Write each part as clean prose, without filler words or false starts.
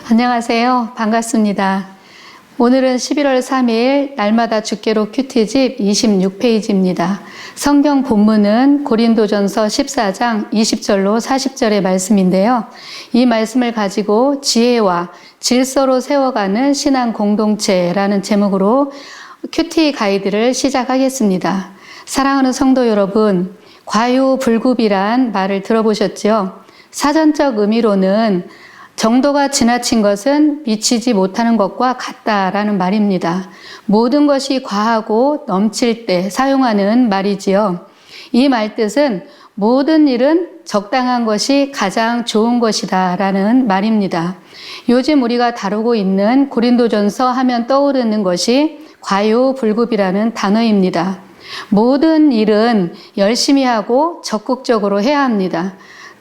안녕하세요. 반갑습니다. 오늘은 11월 3일 날마다 주께로 큐티집 26페이지입니다. 성경 본문은 고린도전서 14장 20절로 40절의 말씀인데요. 이 말씀을 가지고 지혜와 질서로 세워가는 신앙 공동체라는 제목으로 큐티 가이드를 시작하겠습니다. 사랑하는 성도 여러분, 과유불급이란 말을 들어보셨죠? 사전적 의미로는 정도가 지나친 것은 미치지 못하는 것과 같다라는 말입니다. 모든 것이 과하고 넘칠 때 사용하는 말이지요. 이 말 뜻은 모든 일은 적당한 것이 가장 좋은 것이다라는 말입니다. 요즘 우리가 다루고 있는 고린도전서 하면 떠오르는 것이 과유불급이라는 단어입니다. 모든 일은 열심히 하고 적극적으로 해야 합니다.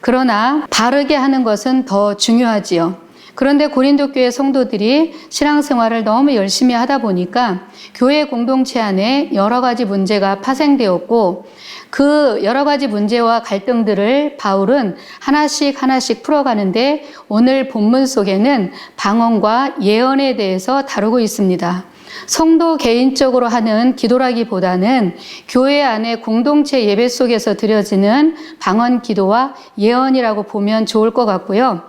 그러나 바르게 하는 것은 더 중요하지요. 그런데 고린도 교회 성도들이 신앙생활을 너무 열심히 하다 보니까 교회 공동체 안에 여러 가지 문제가 파생되었고 그 여러 가지 문제와 갈등들을 바울은 하나씩 풀어가는데 오늘 본문 속에는 방언과 예언에 대해서 다루고 있습니다. 성도 개인적으로 하는 기도라기보다는 교회 안에 공동체 예배 속에서 드려지는 방언 기도와 예언이라고 보면 좋을 것 같고요.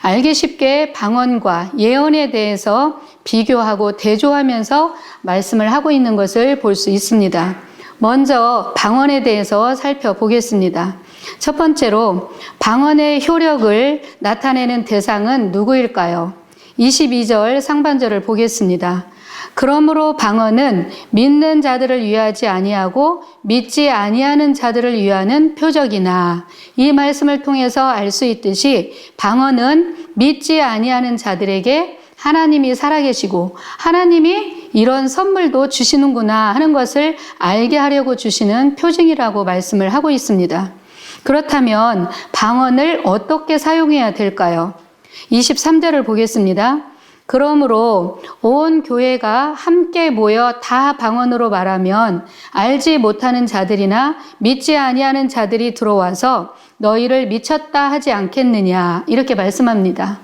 알기 쉽게 방언과 예언에 대해서 비교하고 대조하면서 말씀을 하고 있는 것을 볼 수 있습니다. 먼저 방언에 대해서 살펴보겠습니다. 첫 번째로 방언의 효력을 나타내는 대상은 누구일까요? 22절 상반절을 보겠습니다. 그러므로 방언은 믿는 자들을 위하지 아니하고 믿지 아니하는 자들을 위하는 표적이나, 이 말씀을 통해서 알 수 있듯이 방언은 믿지 아니하는 자들에게 하나님이 살아계시고 하나님이 이런 선물도 주시는구나 하는 것을 알게 하려고 주시는 표징이라고 말씀을 하고 있습니다. 그렇다면 방언을 어떻게 사용해야 될까요? 23절을 보겠습니다. 그러므로 온 교회가 함께 모여 다 방언으로 말하면 알지 못하는 자들이나 믿지 아니하는 자들이 들어와서 너희를 미쳤다 하지 않겠느냐, 이렇게 말씀합니다.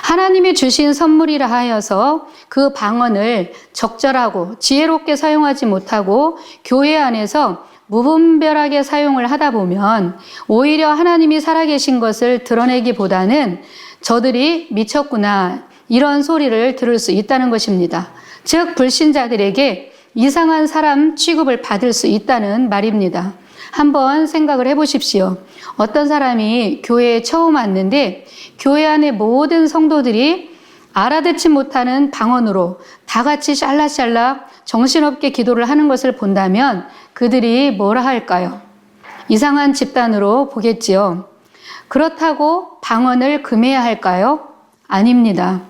하나님이 주신 선물이라 하여서 그 방언을 적절하고 지혜롭게 사용하지 못하고 교회 안에서 무분별하게 사용을 하다 보면 오히려 하나님이 살아계신 것을 드러내기보다는 저들이 미쳤구나, 이런 소리를 들을 수 있다는 것입니다. 즉 불신자들에게 이상한 사람 취급을 받을 수 있다는 말입니다. 한번 생각을 해보십시오. 어떤 사람이 교회에 처음 왔는데 교회 안에 모든 성도들이 알아듣지 못하는 방언으로 다 같이 샬라샬라 정신없게 기도를 하는 것을 본다면 그들이 뭐라 할까요? 이상한 집단으로 보겠지요. 그렇다고 방언을 금해야 할까요? 아닙니다.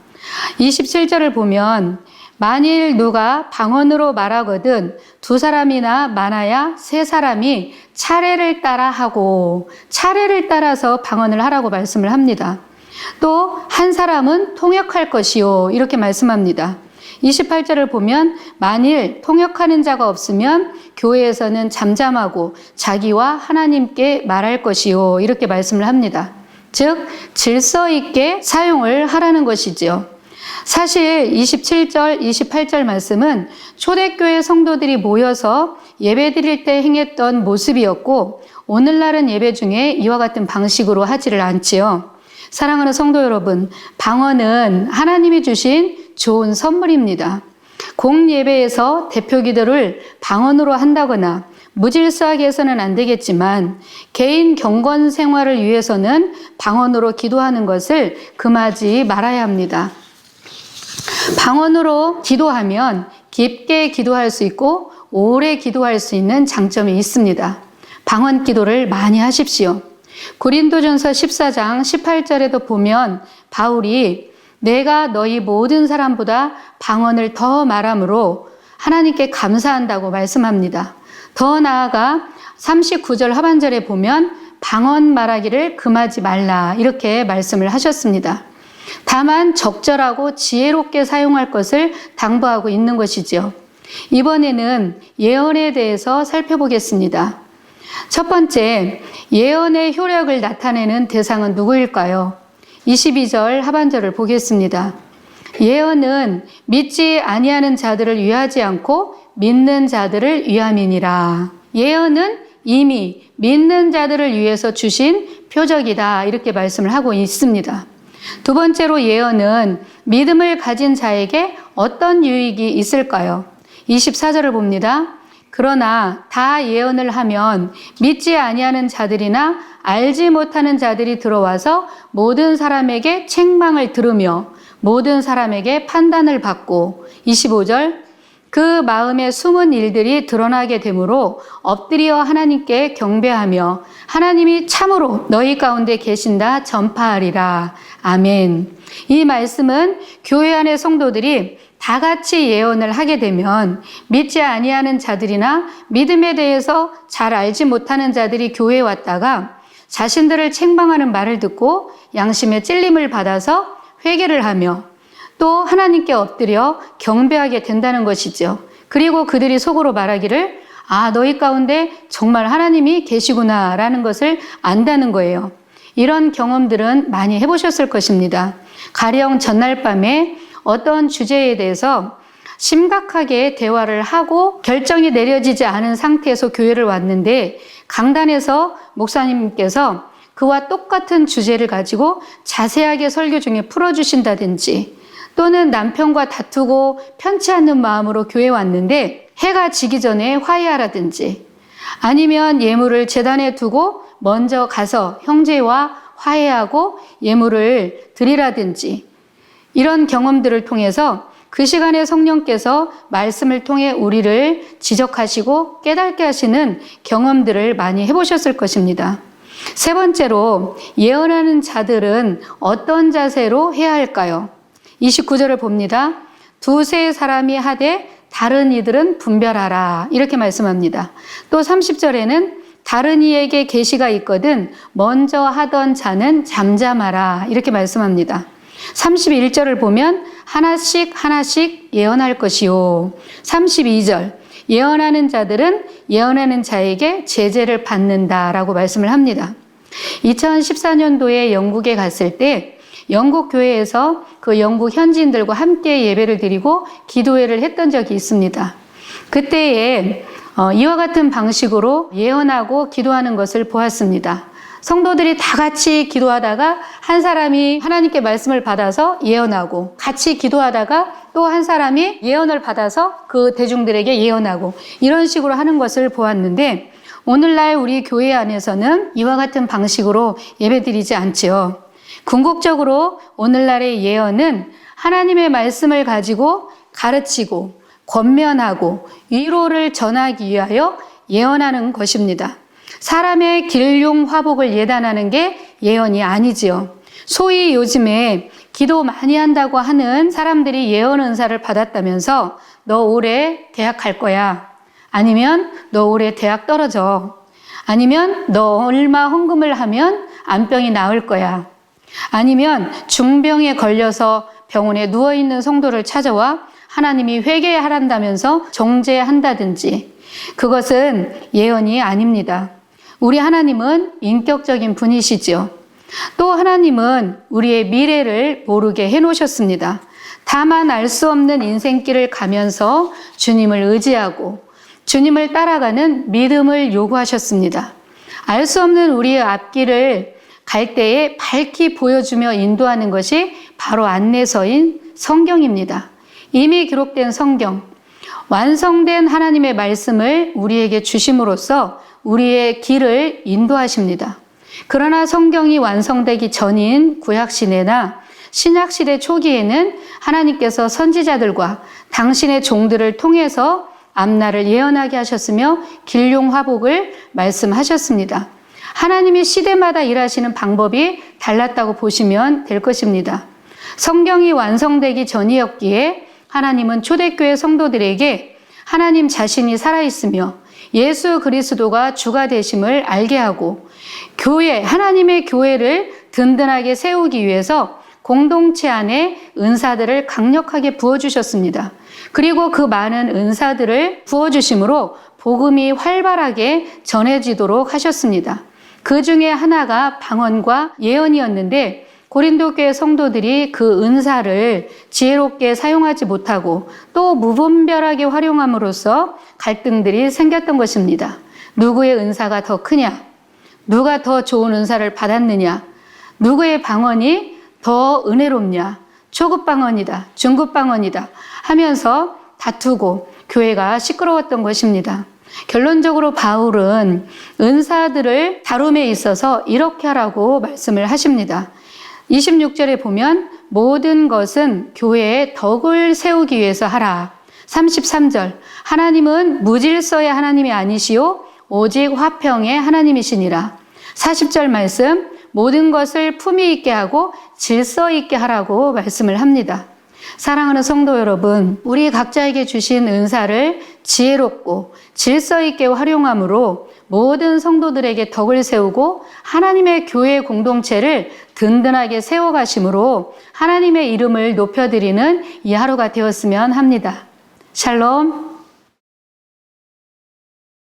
27절을 보면 만일 누가 방언으로 말하거든 두 사람이나 많아야 세 사람이 차례를 따라 하고, 차례를 따라서 방언을 하라고 말씀을 합니다. 또 한 사람은 통역할 것이요, 이렇게 말씀합니다. 28절을 보면 만일 통역하는 자가 없으면 교회에서는 잠잠하고 자기와 하나님께 말할 것이요, 이렇게 말씀을 합니다. 즉 질서 있게 사용을 하라는 것이지요. 사실 27절, 28절 말씀은 초대교회 성도들이 모여서 예배 드릴 때 행했던 모습이었고 오늘날은 예배 중에 이와 같은 방식으로 하지를 않지요. 사랑하는 성도 여러분, 방언은 하나님이 주신 좋은 선물입니다. 공예배에서 대표 기도를 방언으로 한다거나 무질서하게 해서는 안 되겠지만 개인 경건 생활을 위해서는 방언으로 기도하는 것을 금하지 말아야 합니다. 방언으로 기도하면 깊게 기도할 수 있고 오래 기도할 수 있는 장점이 있습니다. 방언 기도를 많이 하십시오. 고린도전서 14장 18절에도 보면 바울이 내가 너희 모든 사람보다 방언을 더 말함으로 하나님께 감사한다고 말씀합니다. 더 나아가 39절 하반절에 보면 방언 말하기를 금하지 말라, 이렇게 말씀을 하셨습니다. 다만 적절하고 지혜롭게 사용할 것을 당부하고 있는 것이지요. 이번에는 예언에 대해서 살펴보겠습니다. 첫 번째, 예언의 효력을 나타내는 대상은 누구일까요? 22절 하반절을 보겠습니다. 예언은 믿지 아니하는 자들을 위하지 않고 믿는 자들을 위함이니라. 예언은 이미 믿는 자들을 위해서 주신 표적이다. 이렇게 말씀을 하고 있습니다. 두 번째로 예언은 믿음을 가진 자에게 어떤 유익이 있을까요? 24절을 봅니다. 그러나 다 예언을 하면 믿지 아니하는 자들이나 알지 못하는 자들이 들어와서 모든 사람에게 책망을 들으며 모든 사람에게 판단을 받고 25절 그 마음에 숨은 일들이 드러나게 되므로 엎드려 하나님께 경배하며 하나님이 참으로 너희 가운데 계신다 전파하리라. 아멘. 이 말씀은 교회 안의 성도들이 다 같이 예언을 하게 되면 믿지 아니하는 자들이나 믿음에 대해서 잘 알지 못하는 자들이 교회에 왔다가 자신들을 책망하는 말을 듣고 양심의 찔림을 받아서 회개를 하며 또 하나님께 엎드려 경배하게 된다는 것이죠. 그리고 그들이 속으로 말하기를 너희 가운데 정말 하나님이 계시구나 라는 것을 안다는 거예요. 이런 경험들은 많이 해보셨을 것입니다. 가령 전날 밤에 어떤 주제에 대해서 심각하게 대화를 하고 결정이 내려지지 않은 상태에서 교회를 왔는데 강단에서 목사님께서 그와 똑같은 주제를 가지고 자세하게 설교 중에 풀어주신다든지 또는 남편과 다투고 편치 않는 마음으로 교회에 왔는데 해가 지기 전에 화해하라든지 아니면 예물을 제단에 두고 먼저 가서 형제와 화해하고 예물을 드리라든지 이런 경험들을 통해서 그 시간에 성령께서 말씀을 통해 우리를 지적하시고 깨닫게 하시는 경험들을 많이 해보셨을 것입니다. 세 번째로 예언하는 자들은 어떤 자세로 해야 할까요? 29절을 봅니다. 두세 사람이 하되 다른 이들은 분별하라 이렇게 말씀합니다. 또 30절에는 다른 이에게 계시가 있거든 먼저 하던 자는 잠잠하라 이렇게 말씀합니다. 31절을 보면 하나씩 예언할 것이요. 32절 예언하는 자들은 예언하는 자에게 제재를 받는다라고 말씀을 합니다. 2014년도에 영국에 갔을 때 영국 교회에서 그 영국 현지인들과 함께 예배를 드리고 기도회를 했던 적이 있습니다. 그때에 이와 같은 방식으로 예언하고 기도하는 것을 보았습니다. 성도들이 다 같이 기도하다가 한 사람이 하나님께 말씀을 받아서 예언하고 같이 기도하다가 또 한 사람이 예언을 받아서 그 대중들에게 예언하고 이런 식으로 하는 것을 보았는데 오늘날 우리 교회 안에서는 이와 같은 방식으로 예배드리지 않지요. 궁극적으로 오늘날의 예언은 하나님의 말씀을 가지고 가르치고 권면하고 위로를 전하기 위하여 예언하는 것입니다. 사람의 길흉 화복을 예단하는 게 예언이 아니지요. 소위 요즘에 기도 많이 한다고 하는 사람들이 예언 은사를 받았다면서 너 올해 대학 갈 거야. 아니면 너 올해 대학 떨어져. 아니면 너 얼마 헌금을 하면 암병이 나을 거야. 아니면 중병에 걸려서 병원에 누워있는 성도를 찾아와 하나님이 회개하란다면서 정죄한다든지 그것은 예언이 아닙니다. 우리 하나님은 인격적인 분이시죠. 또 하나님은 우리의 미래를 모르게 해놓으셨습니다. 다만 알 수 없는 인생길을 가면서 주님을 의지하고 주님을 따라가는 믿음을 요구하셨습니다. 알 수 없는 우리의 앞길을 갈 때에 밝히 보여주며 인도하는 것이 바로 안내서인 성경입니다. 이미 기록된 성경, 완성된 하나님의 말씀을 우리에게 주심으로써 우리의 길을 인도하십니다. 그러나 성경이 완성되기 전인 구약시대나 신약시대 초기에는 하나님께서 선지자들과 당신의 종들을 통해서 앞날을 예언하게 하셨으며 길흉화복을 말씀하셨습니다. 하나님이 시대마다 일하시는 방법이 달랐다고 보시면 될 것입니다. 성경이 완성되기 전이었기에 하나님은 초대교회 성도들에게 하나님 자신이 살아있으며 예수 그리스도가 주가 되심을 알게 하고 교회, 하나님의 교회를 든든하게 세우기 위해서 공동체 안에 은사들을 강력하게 부어주셨습니다. 그리고 그 많은 은사들을 부어주심으로 복음이 활발하게 전해지도록 하셨습니다. 그 중에 하나가 방언과 예언이었는데 고린도 교회 성도들이 그 은사를 지혜롭게 사용하지 못하고 또 무분별하게 활용함으로써 갈등들이 생겼던 것입니다. 누구의 은사가 더 크냐? 누가 더 좋은 은사를 받았느냐? 누구의 방언이 더 은혜롭냐? 초급 방언이다, 중급 방언이다 하면서 다투고 교회가 시끄러웠던 것입니다. 결론적으로 바울은 은사들을 다룸에 있어서 이렇게 하라고 말씀을 하십니다. 26절에 보면 모든 것은 교회의 덕을 세우기 위해서 하라. 33절 하나님은 무질서의 하나님이 아니시오 오직 화평의 하나님이시니라. 40절 말씀 모든 것을 품위 있게 하고 질서 있게 하라고 말씀을 합니다. 사랑하는 성도 여러분, 우리 각자에게 주신 은사를 지혜롭고 질서 있게 활용함으로 모든 성도들에게 덕을 세우고 하나님의 교회 공동체를 든든하게 세워가심으로 하나님의 이름을 높여드리는 이 하루가 되었으면 합니다. 샬롬.